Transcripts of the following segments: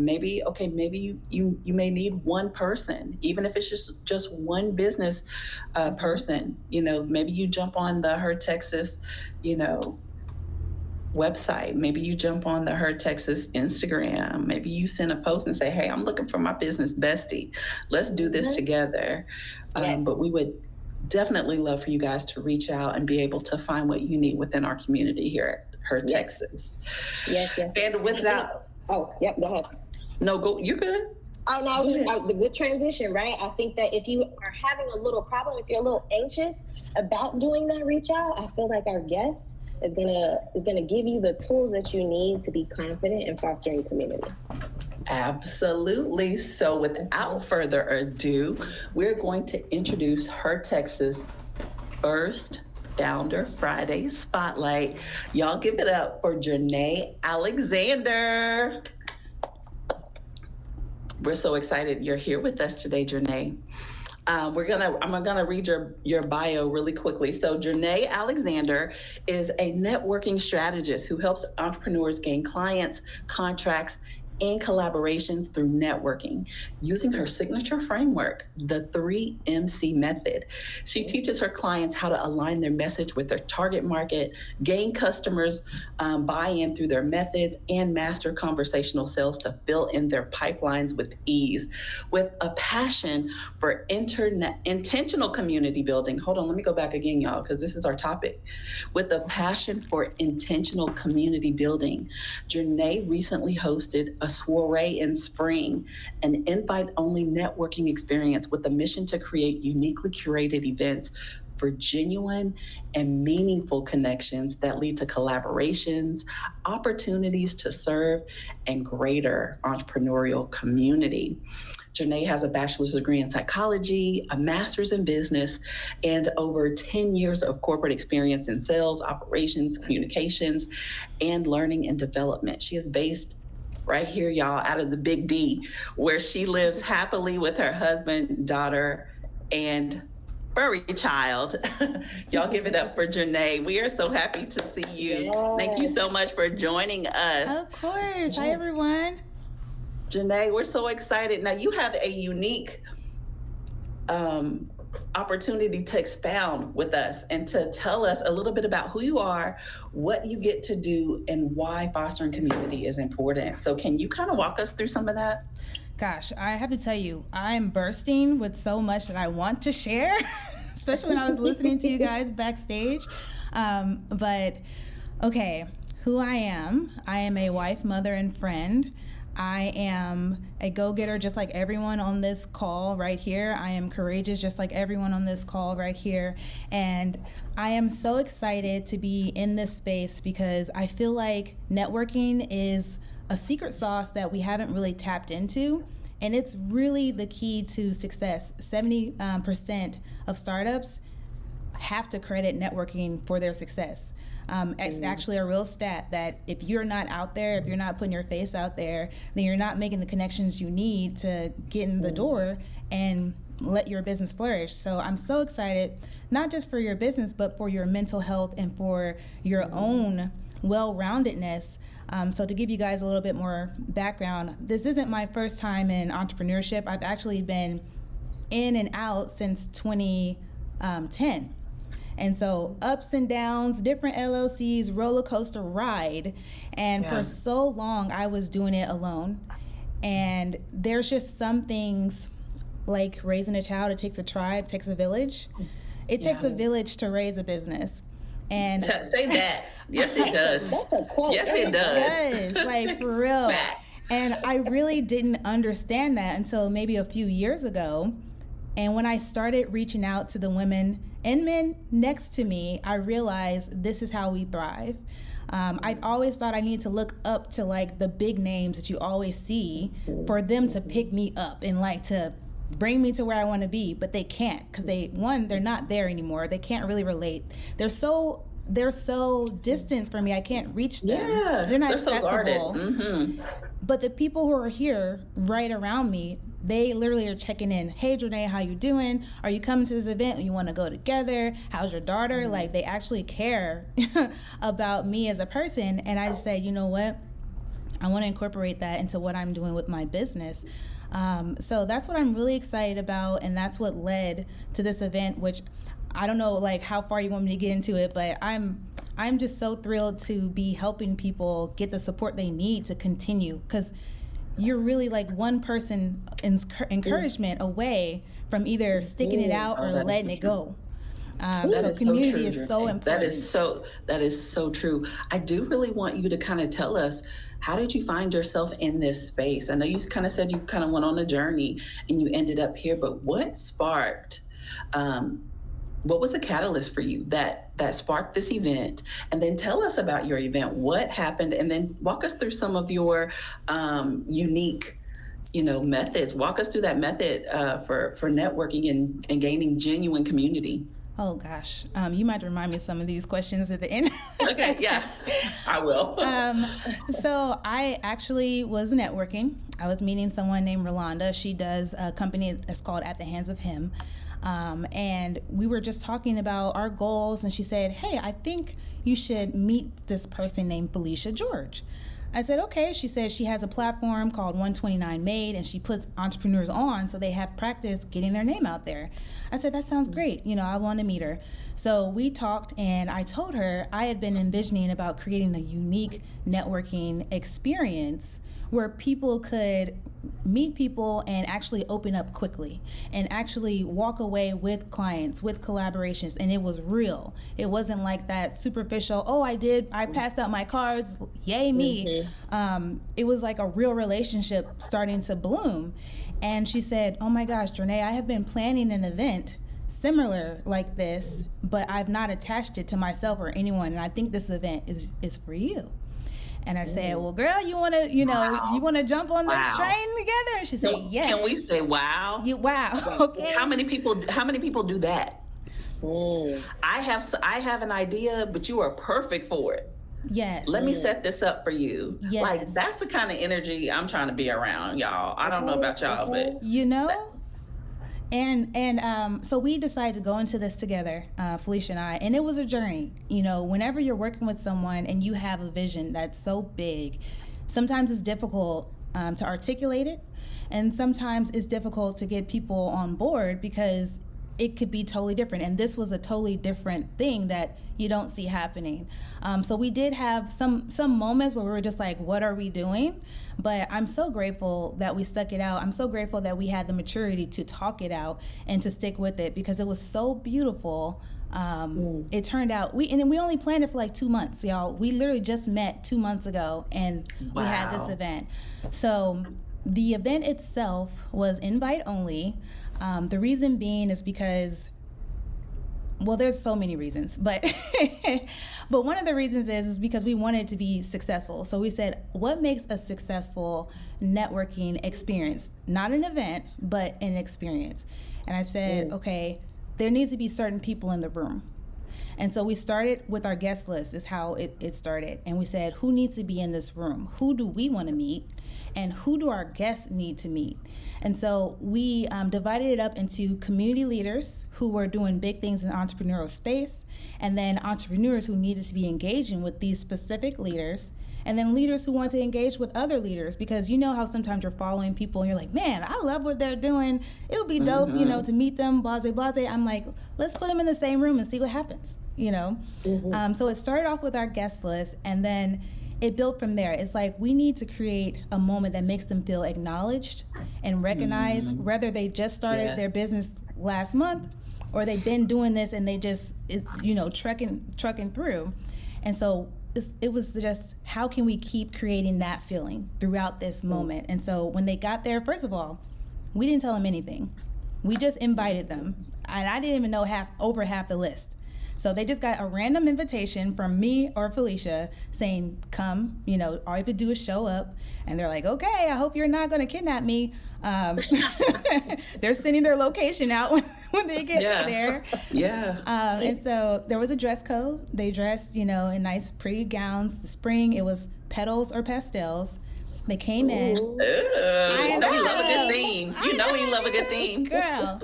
Maybe you may need one person, even if it's just one business person. Maybe you jump on the Her Texas, you know, website. Maybe you jump on the Her Texas Instagram. Maybe you send a post and say, "Hey, I'm looking for my business bestie. Let's do this together." Yes. But we would definitely love for you guys to reach out and be able to find what you need within our community here at Her Texas. Yes. And with that, go ahead. No, go. You're good. Oh no, the good transition, right? I think that if you are having a little problem, if you're a little anxious about doing that reach out, I feel like our guest is gonna give you the tools that you need to be confident in fostering community. Absolutely. So without further ado, we're going to introduce Her Texas first Founder Friday Spotlight. Y'all give it up for Janae Alexander. We're so excited you're here with us today, Janae. I'm gonna read your bio really quickly. So Janae Alexander is a networking strategist who helps entrepreneurs gain clients, contracts, and collaborations through networking using her signature framework, the 3MC method. She teaches her clients how to align their message with their target market, gain customers buy-in through their methods, and master conversational sales to fill in their pipelines with ease. With a passion for intentional community building. Hold on, let me go back again, y'all, because this is our topic. With a passion for intentional community building, Janae recently hosted a soiree in spring, an invite-only networking experience with a mission to create uniquely curated events for genuine and meaningful connections that lead to collaborations, opportunities to serve, and greater entrepreneurial community. Janae has a bachelor's degree in psychology, a master's in business, and over 10 years of corporate experience in sales, operations, communications, and learning and development. She is based right here, y'all, out of the Big D, where she lives happily with her husband, daughter, and furry child. Y'all give it up for Janae. We are so happy to see you. Yes. Thank you so much for joining us. Of course. Hi, everyone. Janae, we're so excited. Now, you have a unique opportunity to expound with us and to tell us a little bit about who you are, what you get to do, and why fostering community is important. So can you kind of walk us through some of that? Gosh, I have to tell you, I'm bursting with so much that I want to share, especially when I was listening to you guys backstage. But okay, who I am a wife, mother, and friend. I am a go-getter just like everyone on this call right here. I am courageous just like everyone on this call right here. And I am so excited to be in this space because I feel like networking is a secret sauce that we haven't really tapped into. And it's really the key to success. 70% of startups have to credit networking for their success. It's actually a real stat that if you're not out there, if you're not putting your face out there, then you're not making the connections you need to get in the door and let your business flourish. So I'm so excited, not just for your business, but for your mental health and for your own well-roundedness. So to give you guys a little bit more background, this isn't my first time in entrepreneurship. I've actually been in and out since 2010. And so ups and downs, different LLCs, roller coaster ride. And for so long, I was doing it alone. And there's just some things like raising a child. It takes a tribe, takes a village. It takes a village to raise a business. And say that. Yes, it does. That's a quote. Yes, it does. Like for real. Fact. And I really didn't understand that until maybe a few years ago. And when I started reaching out to the women and men next to me, I realized this is how we thrive. I've always thought I needed to look up to like the big names that you always see for them to pick me up and like to bring me to where I want to be, but they can't because they're not there anymore. They can't really relate. They're so distant from me. I can't reach them. Yeah, they're not so accessible. Mm-hmm. But the people who are here right around me, they literally are checking in. Hey, Janae, how you doing? Are you coming to this event? You want to go together? How's your daughter? Mm-hmm. Like, they actually care about me as a person. And I just said, you know what? I want to incorporate that into what I'm doing with my business. So that's what I'm really excited about, and that's what led to this event, which I don't know like how far you want me to get into it, but I'm just so thrilled to be helping people get the support they need to continue, because you're really like one person encouragement away from either sticking it out or letting it go. So community is so important. That is so true. I do really want you to kind of tell us, how did you find yourself in this space? I know you kind of said you kind of went on a journey and you ended up here, but what sparked, what was the catalyst for you that sparked this event? And then tell us about your event, what happened, and then walk us through some of your unique, methods. Walk us through that method for networking and gaining genuine community. Oh gosh, you might remind me of some of these questions at the end. Okay, yeah, I will. So I actually was networking. I was meeting someone named Rolanda. She does a company that's called At the Hands of Him. And we were just talking about our goals, and she said, hey, I think you should meet this person named Felicia George. I said, okay. She said she has a platform called 129 Made, and she puts entrepreneurs on so they have practice getting their name out there. I said, that sounds great. I want to meet her. So we talked, and I told her I had been envisioning about creating a unique networking experience where people could meet people and actually open up quickly and actually walk away with clients, with collaborations. And it was real. It wasn't like that superficial, I passed out my cards, yay me. It was like a real relationship starting to bloom. And she said, oh my gosh, Jernay, I have been planning an event similar like this, but I've not attached it to myself or anyone. And I think this event is for you. And I said, well, girl, you want to, you want to jump on this train together? And she said, yes. Can we say, wow? Wow. Okay. How many people do that? I have an idea, but you are perfect for it. Yes. Let me set this up for you. Yes. Like, that's the kind of energy I'm trying to be around, y'all. I don't know about y'all, but And so we decided to go into this together, Felicia and I, and it was a journey. Whenever you're working with someone and you have a vision that's so big, sometimes it's difficult to articulate it, and sometimes it's difficult to get people on board because it could be totally different. And this was a totally different thing that you don't see happening. So we did have some moments where we were just like, what are we doing? But I'm so grateful that we stuck it out. I'm so grateful that we had the maturity to talk it out and to stick with it, because it was so beautiful. It turned out, we only planned it for like 2 months, y'all. We literally just met 2 months ago, and we had this event. So the event itself was invite only. The reason being is because, well, there's so many reasons, but but one of the reasons is because we wanted to be successful. So we said, what makes a successful networking experience? Not an event, but an experience. And I said, okay, there needs to be certain people in the room. And so we started with our guest list, is how it started. And we said, who needs to be in this room? Who do we want to meet? And who do our guests need to meet? And so we divided it up into community leaders who were doing big things in the entrepreneurial space, and then entrepreneurs who needed to be engaging with these specific leaders, and then leaders who want to engage with other leaders, because you know how sometimes you're following people and you're like, man, I love what they're doing. It would be dope, to meet them, blase, blase. I'm like, let's put them in the same room and see what happens, So it started off with our guest list, and then it built from there. It's like, we need to create a moment that makes them feel acknowledged and recognized, whether they just started their business last month or they've been doing this and they just, trucking through. And so it was just, how can we keep creating that feeling throughout this moment? And so when they got there, first of all, we didn't tell them anything. We just invited them. And I didn't even know over half the list. So they just got a random invitation from me or Felicia saying, come, all you have to do is show up. And they're like, okay, I hope you're not going to kidnap me. They're sending their location out when they get there. Yeah. And so there was a dress code. They dressed, in nice pretty gowns. The spring, it was petals or pastels. They came in. You know he love a good theme. You know he love love a good theme. Girl.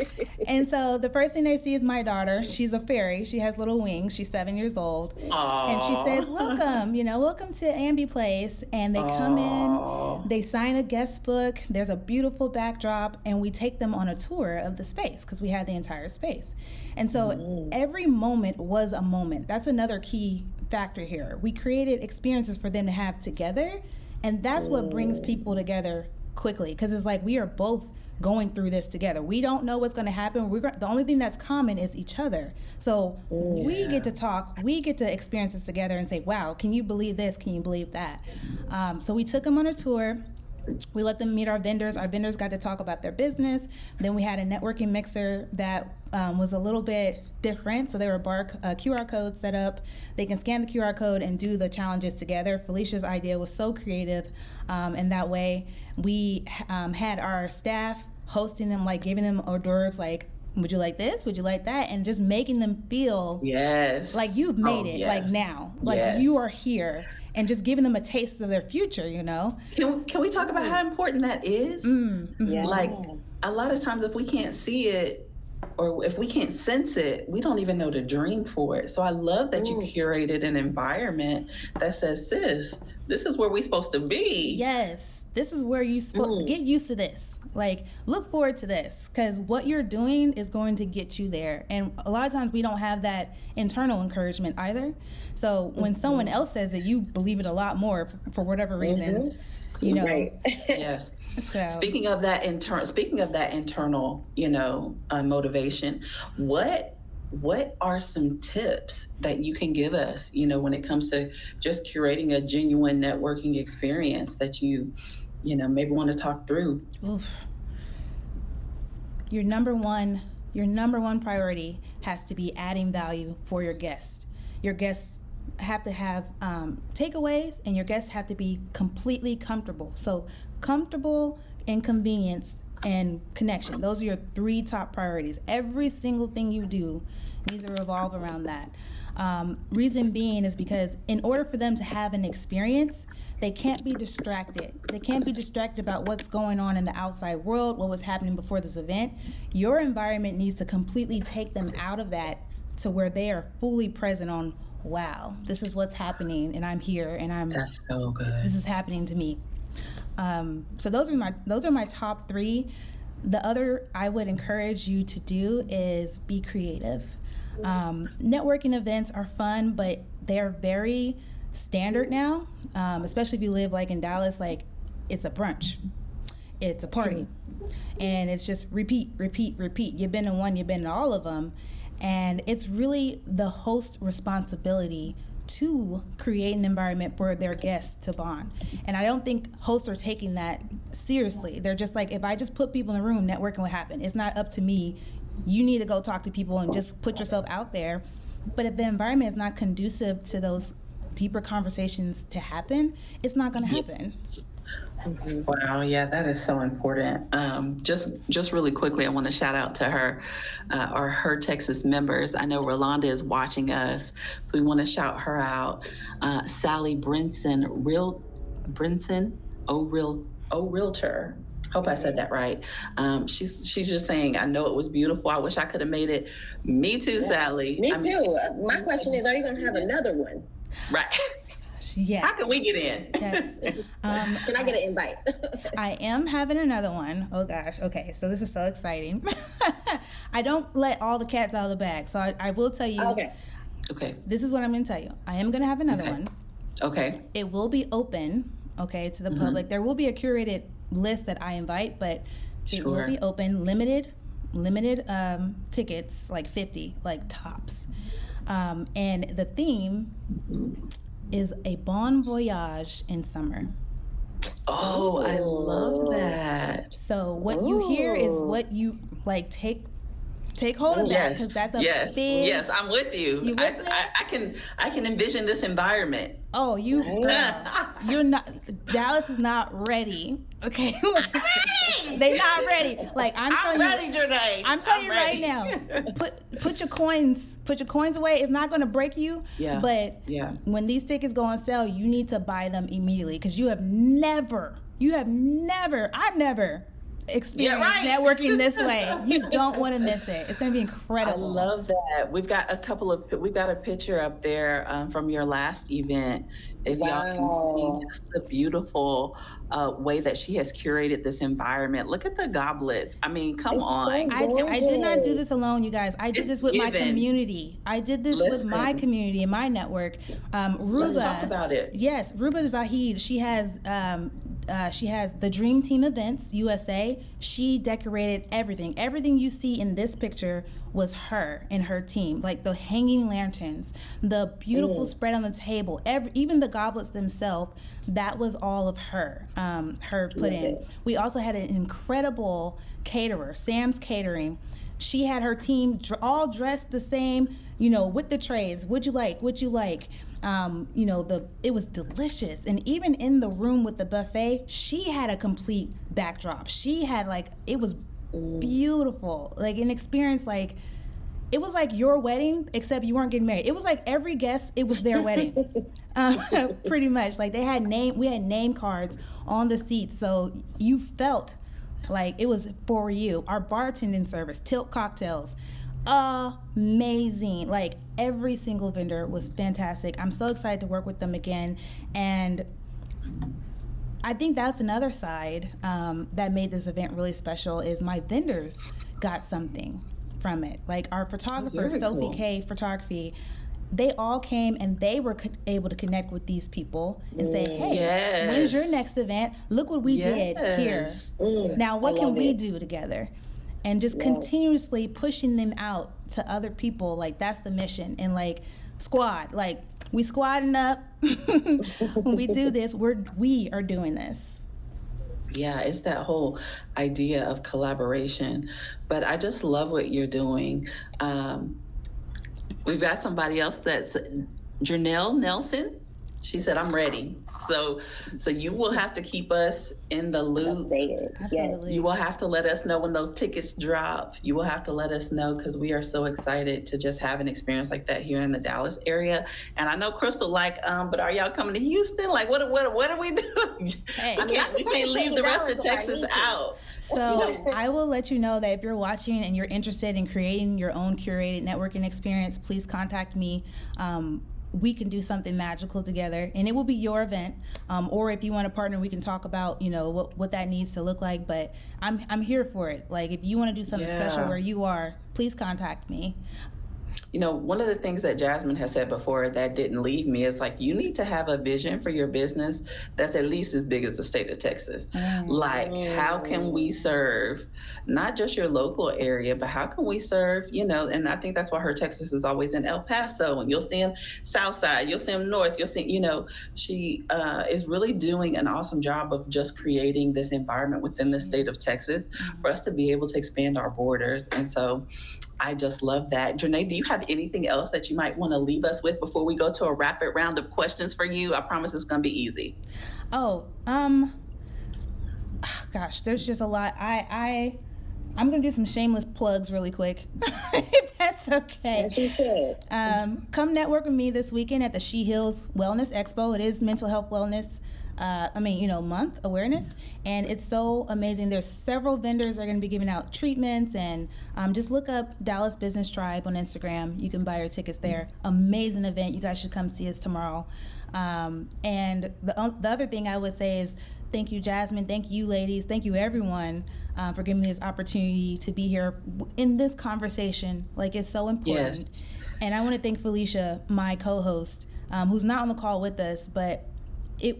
And so the first thing they see is my daughter. She's a fairy. She has little wings. She's 7 years old. Aww. And she says, welcome, welcome to Ambi Place. And they come in, they sign a guest book. There's a beautiful backdrop, and we take them on a tour of the space because we had the entire space. And so every moment was a moment. That's another key factor here. We created experiences for them to have together, and that's what brings people together quickly, because it's like we are both going through this together. We don't know what's going to happen. The only thing that's common is each other. So we get to talk, we get to experience this together and say, wow, can you believe this? Can you believe that? So we took them on a tour. We let them meet our vendors. Our vendors got to talk about their business. Then we had a networking mixer that was a little bit different. So there were QR codes set up. They can scan the QR code and do the challenges together. Felicia's idea was so creative. And that way we had our staff hosting them, like giving them hors d'oeuvres, like, would you like this? Would you like that? And just making them feel like you've made it, like now, like you are here. And just giving them a taste of their future, Can we talk about how important that is? Yeah. Like, a lot of times if we can't see it or if we can't sense it, we don't even know to dream for it. So I love that you curated an environment that says, sis, this is where we're supposed to be. Yes, this is where you get used to this. Like, look forward to this, because what you're doing is going to get you there. And a lot of times we don't have that internal encouragement either. So when someone else says it, you believe it a lot more for whatever reason, Right. Yes. So Speaking of that internal, motivation, what are some tips that you can give us, when it comes to just curating a genuine networking experience that you maybe want to talk through? Oof. Your number one priority has to be adding value for your guests. Your guests have to have takeaways, and your guests have to be completely comfortable. So comfortable, inconvenience, and connection. Those are your 3 top priorities. Every single thing you do needs to revolve around that. Reason being is because in order for them to have an experience, they can't be distracted. They can't be distracted about what's going on in the outside world, what was happening before this event. Your environment needs to completely take them out of that to where they are fully present on, wow, this is what's happening, and I'm here, and That's so good. this is happening to me. So those are my top 3. The other I would encourage you to do is be creative. Networking events are fun, but they're very standard now, especially if you live like in Dallas. Like, it's a brunch, it's a party, and it's just repeat. You've been to one, you've been to all of them, and it's really the host responsibility to create an environment for their guests to bond. And I don't think hosts are taking that seriously. They're just like, if I just put people in the room, networking will happen. It's not up to me. You need to go talk to people and just put yourself out there. But if the environment is not conducive to those deeper conversations to happen, it's not going to happen. Wow, yeah, that is so important. Just really quickly, I want to shout out to her Texas members. I know Rolanda is watching us, so we want to shout her out. Sally Brinson, Realtor. Hope I said that right. She's just saying, I know it was beautiful. I wish I could have made it. Me too, Sally. Me too. My question is, are you going to have another one? Right. Yes. How can we get in? Yes. Can I get an invite? I am having another one. Oh gosh. Okay. So this is so exciting. I don't let all the cats out of the bag. So I will tell you. Okay. This is what I'm going to tell you. I am going to have another one. Okay. It will be open, to the public. There will be a curated list that I invite, but it will be open, limited tickets, like 50, like tops. And the theme is a bon voyage in summer. Oh, I love that. So what you hear is what you like. Take hold of that, because that's a big. Yes, I'm with you. You with me? I can envision this environment. Oh, you're not. Dallas is not ready. Okay, they're not ready. Like I'm ready, Janae. I'm telling you right now. Put your coins away. It's not going to break you. Yeah. But when these tickets go on sale, you need to buy them immediately, because I've never experience right. networking this way. You don't want to miss it. It's going to be incredible. I love that. We've got a picture up there from your last event. If y'all can see just the beautiful way that she has curated this environment. Look at the goblets. I mean, come on. I did not do this alone, you guys. I did this with my community. I did this with my community and my network. Ruba, let's talk about it. Yes, Ruba Zahid. She has the Dream Team Events USA. She decorated everything. Everything you see in this picture was her and her team. Like the hanging lanterns, the beautiful spread on the table, even the goblets themselves. That was all of her. Her put in. We also had an incredible caterer, Sam's Catering. She had her team all dressed the same, with the trays. Would you like? It was delicious. And even in the room with the buffet, she had a complete backdrop. She had it was beautiful. Like an experience it was like your wedding, except you weren't getting married. It was like every guest, it was their wedding. Pretty much. Like we had name cards on the seats. So you felt like it was for you. Our bartending service, Tilt Cocktails, amazing. Like every single vendor was fantastic. I'm so excited to work with them again. And I think that's another side that made this event really special is my vendors got something from it. Like our photographer, Sophie K Photography, they all came and they were able to connect with these people and say, hey, when's your next event? Look what we did here. Now, what can we do together? And just continuously pushing them out to other people. Like that's the mission. And squad, we squadding up. When we do this, we are doing this. Yeah, it's that whole idea of collaboration. But I just love what you're doing. We've got somebody else that's Janelle Nelson. She said, I'm ready. So you will have to keep us in the loop. Absolutely. You will have to let us know when those tickets drop. You will have to let us know because we are so excited to just have an experience like that here in the Dallas area. And I know Crystal, but are y'all coming to Houston? What are we doing? Hey, we can't leave the rest of Texas out. So I will let you know that if you're watching and you're interested in creating your own curated networking experience, please contact me. We can do something magical together, and it will be your event. Or if you want to partner, we can talk about what that needs to look like. But I'm here for it. Like if you want to do something special where you are, please contact me. One of the things that Jasmine has said before that didn't leave me is you need to have a vision for your business that's at least as big as the state of Texas. How can we serve not just your local area, but how can we serve, and I think that's why Her Texas is always in El Paso, and you'll see them south side, you'll see them north, you'll see, she is really doing an awesome job of just creating this environment within the state of Texas for us to be able to expand our borders. And so I just love that. Janae, do you have anything else that you might want to leave us with before we go to a rapid round of questions for you? I promise it's going to be easy. Gosh, there's just a lot. I'm going to do some shameless plugs really quick, if that's okay. Yes, you could. Come network with me this weekend at the She Heals Wellness Expo. It is mental health wellness month awareness, and it's so amazing. There's several vendors that are going to be giving out treatments, and just look up Dallas Business Tribe on Instagram. You can buy your tickets there. Amazing event. You guys should come see us tomorrow. And the other thing I would say is thank you, Jasmine. Thank you, ladies. Thank you, everyone, for giving me this opportunity to be here in this conversation. It's so important. Yes. And I want to thank Felicia, my co-host, who's not on the call with us, but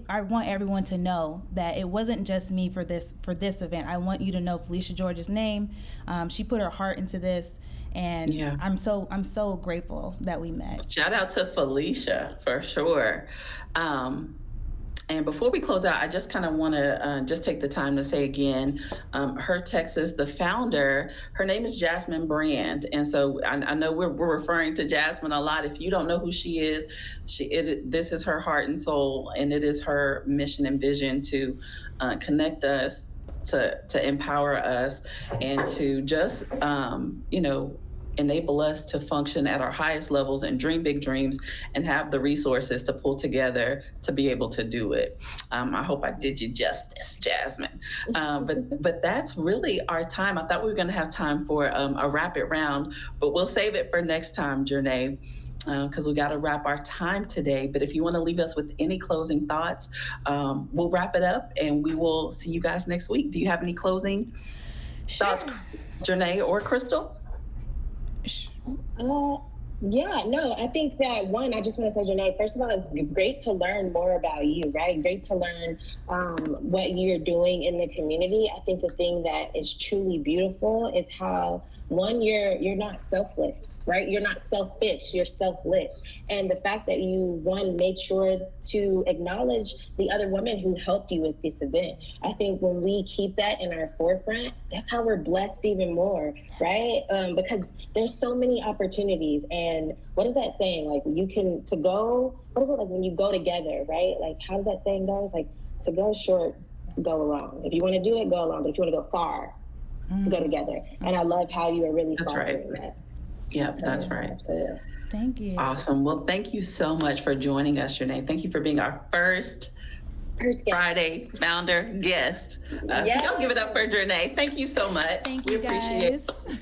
I want everyone to know that it wasn't just me for this event. I want you to know Felicia George's name. She put her heart into this, and I'm so grateful that we met. Shout out to Felicia for sure. And before we close out, I just kind of want to just take the time to say again, Her Texas, the founder, her name is Jasmine Brand. And so I know we're referring to Jasmine a lot. If you don't know who she is, this is her heart and soul, and it is her mission and vision to connect us, to empower us, and to just, enable us to function at our highest levels and dream big dreams and have the resources to pull together to be able to do it. I hope I did you justice, Jasmine. But that's really our time. I thought we were going to have time for a rapid round, but we'll save it for next time, Jernay, because we got to wrap our time today. But if you want to leave us with any closing thoughts, we'll wrap it up and we will see you guys next week. Do you have any closing thoughts, Jernay or Crystal? Yeah, no, I think that one, I just want to say, Jernay, first of all, it's great to learn more about you, right? Great to learn what you're doing in the community. I think the thing that is truly beautiful is how, one, you're not selfless, right? You're not selfish, you're selfless. And the fact that you, one, made sure to acknowledge the other woman who helped you with this event. I think when we keep that in our forefront, that's how we're blessed even more, right? Because there's so many opportunities. And what is that saying? Like, you can, to go, what is it like when you go together, right? Like, how does that saying go? It's like, to go short, go along. If you want to do it, go along. But if you want to go far, go together. And I love how you are really fostering that. Yeah, that's right. Absolutely. Thank you. Awesome. Well, thank you so much for joining us, Jernay. Thank you for being our first Friday founder guest. So y'all give it up for Jernay. Thank you so much. Thank we you, appreciate guys. it.